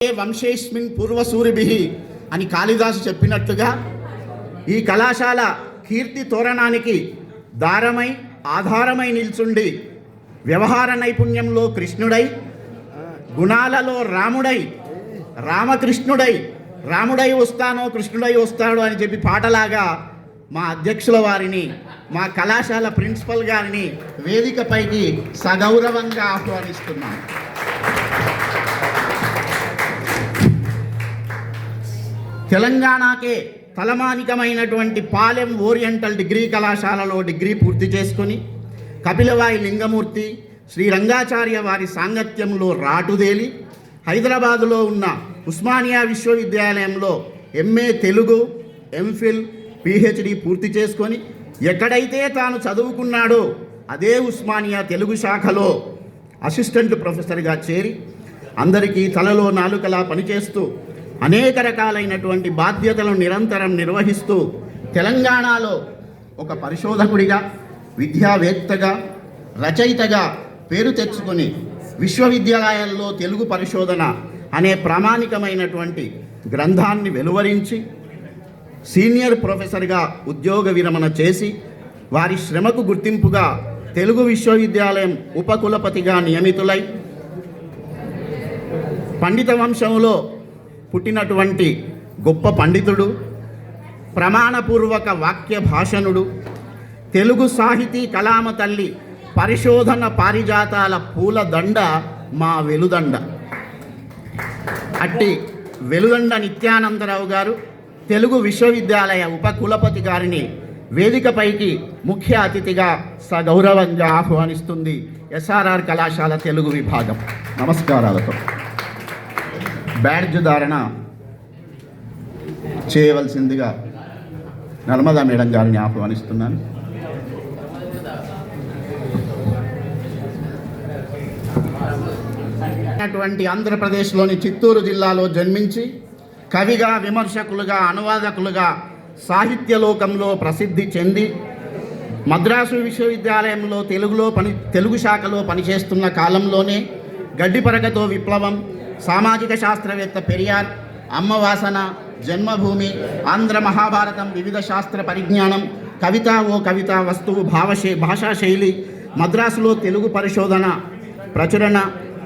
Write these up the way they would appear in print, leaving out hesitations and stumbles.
వంశేస్మిన్ పూర్వసూరిభిః అని కాళిదాసు చెప్పినట్లుగా ఈ కళాశాల కీర్తి తోరణానికి దారమై ఆధారమై నిల్చుండి వ్యవహార నైపుణ్యంలో కృష్ణుడై, గుణాలలో రాముడై, రామకృష్ణుడై, రాముడై వస్తానో కృష్ణుడై వస్తాడో అని చెప్పి పాటలాగా మా అధ్యక్షుల వారిని, మా కళాశాల ప్రిన్సిపల్ గారిని వేదికపైకి సగౌరవంగా ఆహ్వానిస్తున్నాం. తెలంగాణకే తలమానికమైనటువంటి పాలెం ఓరియంటల్ డిగ్రీ కళాశాలలో డిగ్రీ పూర్తి చేసుకొని కపిలవాయి లింగమూర్తి, శ్రీ రంగాచార్య వారి సాంగత్యంలో రాటుదేలి హైదరాబాదులో ఉన్న ఉస్మానియా విశ్వవిద్యాలయంలో ఎంఏ తెలుగు, ఎంఫిల్, పిహెచ్డి పూర్తి చేసుకొని ఎక్కడైతే తాను చదువుకున్నాడో అదే ఉస్మానియా తెలుగు శాఖలో అసిస్టెంట్ ప్రొఫెసర్గా చేరి అందరికీ తలలో నాలుకలా పనిచేస్తూ అనేక రకాలైనటువంటి బాధ్యతలను నిరంతరం నిర్వహిస్తూ తెలంగాణలో ఒక పరిశోధకుడిగా, విద్యావేత్తగా, రచయితగా పేరు తెచ్చుకొని విశ్వవిద్యాలయాల్లో తెలుగు పరిశోధన అనే ప్రామాణికమైనటువంటి గ్రంథాన్ని వెలువరించి సీనియర్ ప్రొఫెసర్గా ఉద్యోగ విరమణ చేసి వారి శ్రమకు గుర్తింపుగా తెలుగు విశ్వవిద్యాలయం ఉపకులపతిగా నియమితులై పండిత వంశంలో పుట్టినటువంటి గొప్ప పండితుడు, ప్రమాణపూర్వక వాక్య భాషణుడు, తెలుగు సాహితీ కళామ తల్లి, పరిశోధన పారిజాతాల పూలదండ మా వెలుదండ. అట్టి వెలుదండ నిత్యానందరావు గారు తెలుగు విశ్వవిద్యాలయ ఉపకులపతి గారిని వేదికపైకి ముఖ్య అతిథిగా సగౌరవంగా ఆహ్వానిస్తుంది ఎస్ఆర్ఆర్ కళాశాల తెలుగు విభాగం. నమస్కారాలతో బ్యాడ్జ్ ధారణ చేయవలసిందిగా నర్మదా మేడం గారిని ఆహ్వానిస్తున్నాను. ఆంధ్రప్రదేశ్లోని చిత్తూరు జిల్లాలో జన్మించి కవిగా, విమర్శకులుగా, అనువాదకులుగా సాహిత్యలోకంలో ప్రసిద్ధి చెంది మద్రాసు విశ్వవిద్యాలయంలో తెలుగు శాఖలో పనిచేస్తున్న కాలంలోనే గడ్డిపరకతో విప్లవం, సామాజిక శాస్త్రవేత్త పెరియార్, అమ్మవాసన, జన్మభూమి, ఆంధ్ర మహాభారతం, వివిధ శాస్త్ర పరిజ్ఞానం, కవిత ఓ కవిత వస్తువు, భాషా శైలి, మద్రాసులో తెలుగు పరిశోధన ప్రచురణ,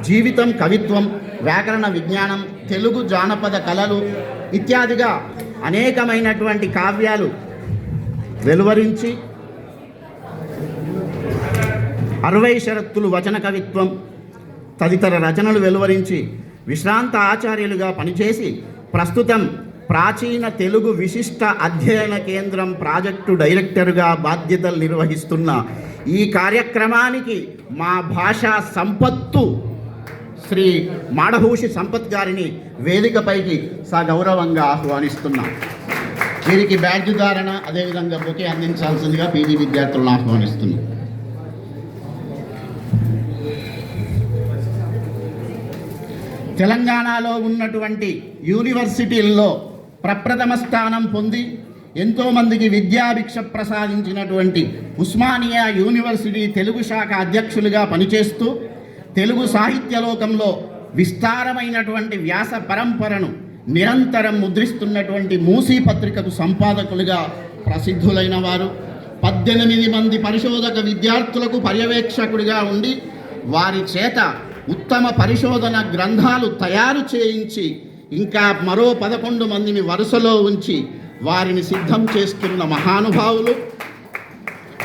జీవితం, కవిత్వం, వ్యాకరణ విజ్ఞానం, తెలుగు జానపద కళలు ఇత్యాదిగా అనేకమైనటువంటి కావ్యాలు వెలువరించి 60 షరత్తులు వచన కవిత్వం తదితర రచనలు వెలువరించి విశ్రాంత ఆచార్యులుగా పనిచేసి ప్రస్తుతం ప్రాచీన తెలుగు విశిష్ట అధ్యయన కేంద్రం ప్రాజెక్టు డైరెక్టర్గా బాధ్యతలు నిర్వహిస్తున్న ఈ కార్యక్రమానికి మా భాషా సంపత్తు శ్రీ మాడభూషి సంపత్ గారిని వేదికపైకి సగౌరవంగా ఆహ్వానిస్తున్నాం. వీరికి బ్యాడ్జ్ ధారణ అదేవిధంగా బొకే అందించాల్సిందిగా పీజీ విద్యార్థులను ఆహ్వానిస్తున్నాం. తెలంగాణలో ఉన్నటువంటి యూనివర్సిటీల్లో ప్రప్రథమ స్థానం పొంది ఎంతోమందికి విద్యాభిక్ష ప్రసాదించినటువంటి ఉస్మానియా యూనివర్సిటీ తెలుగు శాఖ అధ్యక్షులుగా పనిచేస్తూ తెలుగు సాహిత్యలోకంలో విస్తారమైనటువంటి వ్యాస పరంపరను నిరంతరం ముద్రిస్తున్నటువంటి మూసీ పత్రికకు సంపాదకులుగా ప్రసిద్ధులైన వారు 18 మంది పరిశోధక విద్యార్థులకు పర్యవేక్షకుడిగా ఉండి వారి చేత ఉత్తమ పరిశోధన గ్రంథాలు తయారు చేయించి ఇంకా మరో 11 మందిని వరుసలో ఉంచి వారిని సిద్ధం చేస్తున్న మహానుభావులు.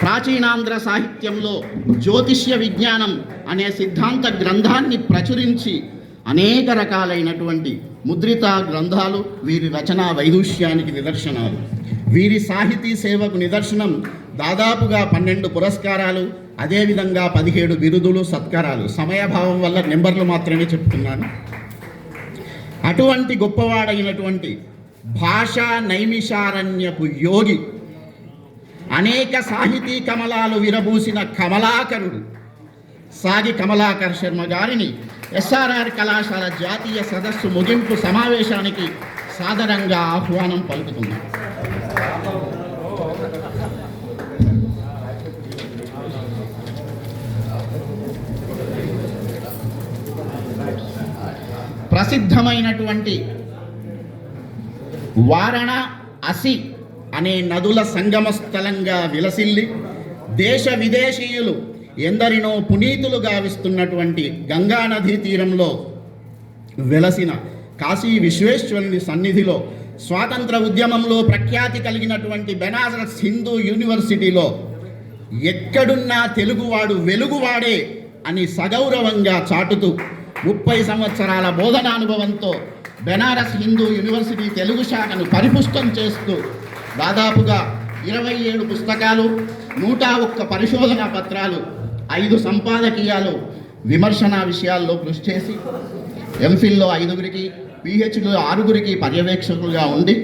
ప్రాచీనాంధ్ర సాహిత్యంలో జ్యోతిష్య విజ్ఞానం అనే సిద్ధాంత గ్రంథాన్ని ప్రచురించి అనేక రకాలైనటువంటి ముద్రిత గ్రంథాలు వీరి రచనా వైదుష్యానికి నిదర్శనాలు. వీరి సాహితీ సేవకు నిదర్శనం దాదాపుగా 12 పురస్కారాలు, అదేవిధంగా 17 బిరుదులు, సత్కారాలు. సమయభావం వల్ల నెంబర్లు మాత్రమే చెప్తున్నాను. అటువంటి గొప్పవాడైనటువంటి భాషా నైమిషారణ్యపు యోగి, అనేక సాహితీ కమలాలు విరబూసిన కమలాకరుడు సాగి కమలాకర్ శర్మ గారిని ఎస్ఆర్ఆర్ కళాశాల జాతీయ సదస్సు ముగింపు సమావేశానికి సాదరంగా ఆహ్వానం పలుకుతున్నాం. ప్రసిద్ధమైనటువంటి వారణ అసి అనే నదుల సంగమ స్థలంగా విలసిల్లి దేశ విదేశీయులు ఎందరినో పునీతులు గావిస్తున్నటువంటి గంగా నదీ తీరంలో వెలసిన కాశీ విశ్వేశ్వరుని సన్నిధిలో స్వాతంత్ర ఉద్యమంలో ప్రఖ్యాతి కలిగినటువంటి బెనారస్ హిందూ యూనివర్సిటీలో ఎక్కడున్నా తెలుగువాడు వెలుగువాడే అని సగౌరవంగా చాటుతూ 30 సంవత్సరాల బోధనానుభవంతో బెనారస్ హిందూ యూనివర్సిటీ తెలుగు శాఖను పరిపుష్టం చేస్తూ దాదాపుగా 27 పుస్తకాలు, 101 పరిశోధనా పత్రాలు, 5 సంపాదకీయాలు, విమర్శనా విషయాల్లో కృషి చేసి ఎంఫిల్లో 5గురికి, పిహెచ్డిలో 6గురికి పర్యవేక్షకులుగా ఉండి,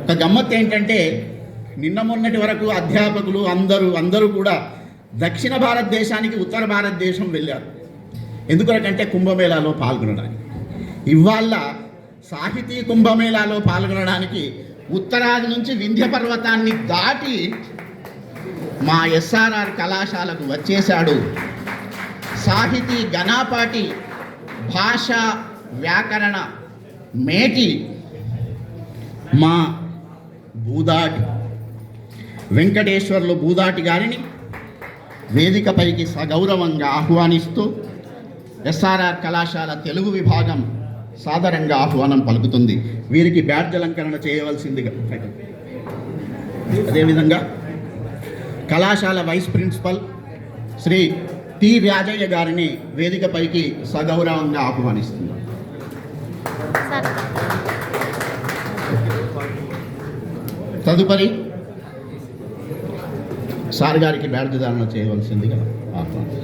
ఒక గమ్మత్తు ఏంటంటే నిన్న మొన్నటి వరకు అధ్యాపకులు అందరూ కూడా దక్షిణ భారతదేశానికి ఉత్తర భారతదేశం వెళ్ళారు. ఎందుకంటే కుంభమేళాలో పాల్గొనడానికి. ఇవాళ సాహితీ కుంభమేళాలో పాల్గొనడానికి ఉత్తరాది నుంచి వింధ్య పర్వతాన్ని దాటి మా ఎస్ఆర్ఆర్ కళాశాలకు వచ్చేశాడు సాహితీ ఘనాపాటి భాష వ్యాకరణ మేటి మా బూదాటి వెంకటేశ్వర్లు బూదాటి గారిని వేదికపైకి సగౌరవంగా ఆహ్వానిస్తూ ఎస్ఆర్ఆర్ కళాశాల తెలుగు విభాగం సాదరంగా ఆహ్వానం పలుకుతుంది. వీరికి బ్యాడ్జ్ అలంకరణ చేయవలసిందిగా, అదేవిధంగా కళాశాల vice principal Shri T Rajayya గారిని వేదికపైకి సగౌరవంగా ఆహ్వానిస్తున్నారు. తదుపరి సార్ గారికి బ్యాడ్జ్ ధారణ చేయవలసిందిగా ఆహ్వానం.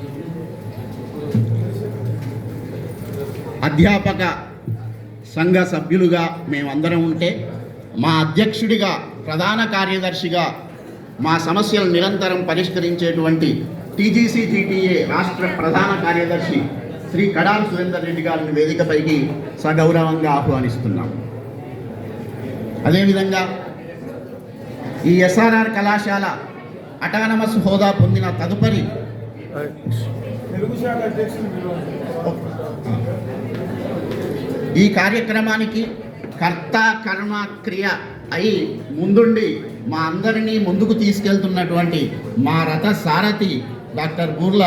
అధ్యాపక సంఘ సభ్యులుగా మేమందరం ఉంటే, మా అధ్యక్షుడిగా, ప్రధాన కార్యదర్శిగా మా సమస్యలు నిరంతరం పరిష్కరించేటువంటి టీజీసీ-జీటీఏ రాష్ట్ర ప్రధాన కార్యదర్శి శ్రీ కడాల సురేందర్ రెడ్డి గారిని వేదికపైకి సగౌరవంగా ఆహ్వానిస్తున్నాం. అదేవిధంగా ఈ ఎస్ఆర్ఆర్ కళాశాల అటానమస్ హోదా పొందిన తదుపరి ఈ కార్యక్రమానికి కర్త కర్మ క్రియ అయి ముందుండి మా అందరినీ ముందుకు తీసుకెళ్తున్నటువంటి మా రథ సారథి డాక్టర్ బూర్ల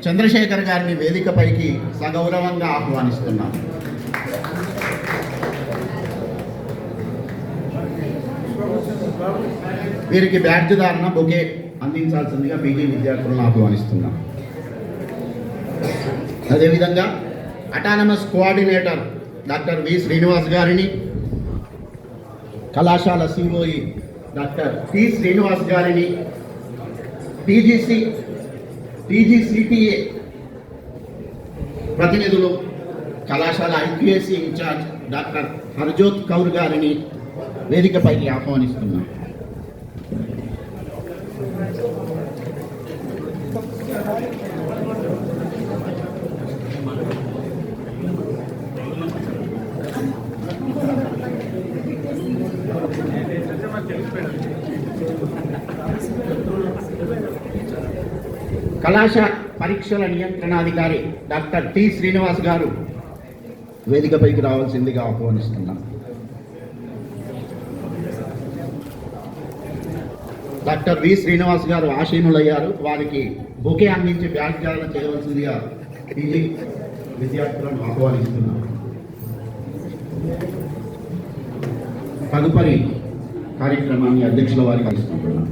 చంద్రశేఖర్ గారిని వేదికపైకి సగౌరవంగా ఆహ్వానిస్తున్నాం. వీరికి బ్యాడ్జ్ ధారణ, బొకే అందించాల్సిందిగా పీజీ విద్యార్థులను ఆహ్వానిస్తున్నాం. అదేవిధంగా autonomous coordinator doctor V Srinivas గారిని, కళాశాల సిఓఈ డాక్టర్ టి శ్రీనివాస్ గారిని, టీజీసీటీఏ ప్రతినిధులు, కళాశాల ఐక్యూఎస్సీ ఇన్ఛార్జ్ డాక్టర్ హర్జోత్ కౌర్ గారిని వేదికపైకి ఆహ్వానిస్తున్నాం. కళాశాల పరీక్షల నియంత్రణాధికారి డాక్టర్ టి శ్రీనివాస్ గారు వేదికపైకి రావాల్సిందిగా ఆహ్వానిస్తున్నాం. డాక్టర్ వి శ్రీనివాస్ గారు ఆశీనులయ్యారు. వారికి బొకే అందించి బ్యాడ్జ్ ధారణ చేయవలసిందిగా పీజీ విద్యార్థులను ఆహ్వానిస్తున్నాం. తదుపరి కార్యక్రమాన్ని అధ్యక్షుల వారికి అందిస్తున్నాం.